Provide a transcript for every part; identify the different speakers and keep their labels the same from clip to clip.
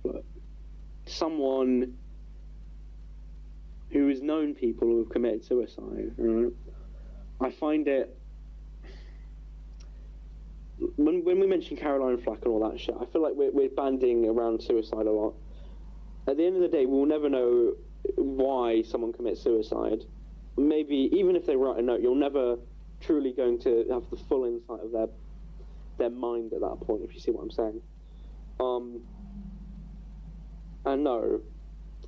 Speaker 1: look, someone who has known people who have committed suicide, right? I find it, when we mention Caroline Flack and all that shit, I feel like we're banding around suicide a lot. At the end of the day, we'll never know why someone commits suicide. Maybe even if they write a note, you're never truly going to have the full insight of their mind at that point, if you see what I'm saying. And no,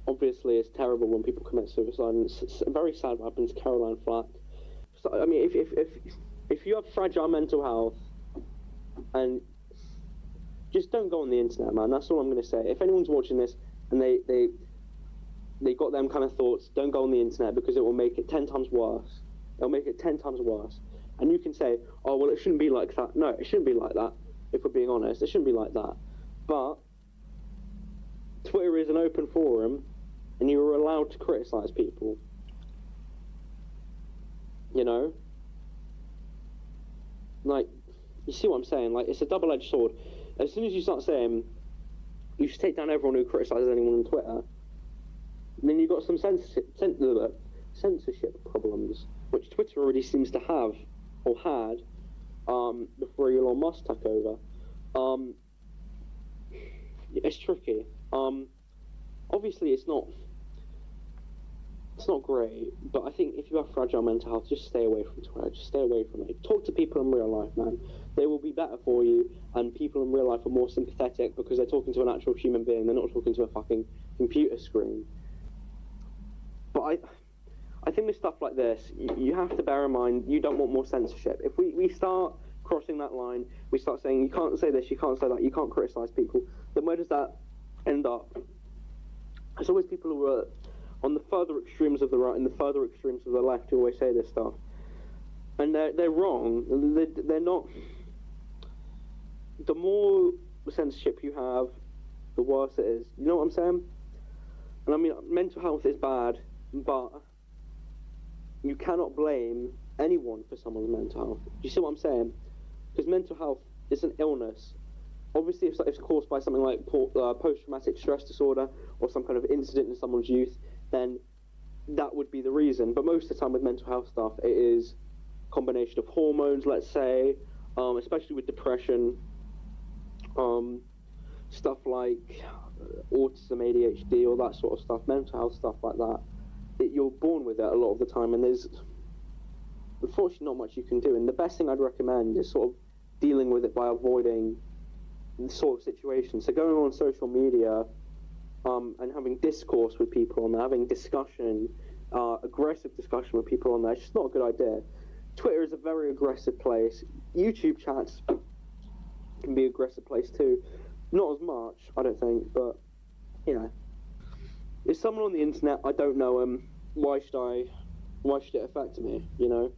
Speaker 1: obviously it's terrible when people commit suicide, and it's very sad what happened to Caroline Flack. So, I mean, if you have fragile mental health, and just don't go on the internet, man. That's all I'm going to say. If anyone's watching this and they got them kind of thoughts, don't go on the internet, because it will make it 10 times worse. It'll make it 10 times worse. And you can say, oh, well, it shouldn't be like that. No, it shouldn't be like that. If we're being honest, it shouldn't be like that. But Twitter is an open forum, and you're allowed to criticize people. You know? Like, you see what I'm saying? Like, it's a double-edged sword. As soon as you start saying, you should take down everyone who criticizes anyone on Twitter, then you've got some censorship problems, which Twitter already seems to have, or had, before Elon Musk took over. It's tricky. Obviously it's not great, but I think if you have fragile mental health, just stay away from Twitter, just stay away from it. Talk to people in real life, man. They will be better for you, and people in real life are more sympathetic because they're talking to an actual human being, they're not talking to a fucking computer screen. But I think with stuff like this, you have to bear in mind, you don't want more censorship. If we start crossing that line, we start saying, you can't say this, you can't say that, you can't criticise people, then where does that end up? There's always people who are on the further extremes of the right and the further extremes of the left who always say this stuff. And they're wrong. They're not... The more censorship you have, the worse it is. You know what I'm saying? And I mean, mental health is bad, but you cannot blame anyone for someone's mental health. Do you see what I'm saying? Because mental health is an illness. Obviously, if it's caused by something like post-traumatic stress disorder or some kind of incident in someone's youth, then that would be the reason. But most of the time with mental health stuff, it is a combination of hormones, let's say, especially with depression, stuff like autism, ADHD, all that sort of stuff, mental health stuff like that. You're born with it a lot of the time, and there's unfortunately not much you can do. And the best thing I'd recommend is sort of dealing with it by avoiding this sort of situation. So going on social media and having discourse with people on there, having discussion, aggressive discussion with people on there, it's just not a good idea. Twitter is a very aggressive place. YouTube chats can be an aggressive place too. Not as much, I don't think, but, you know. If someone on the internet, I don't know him, why should it affect me, you know?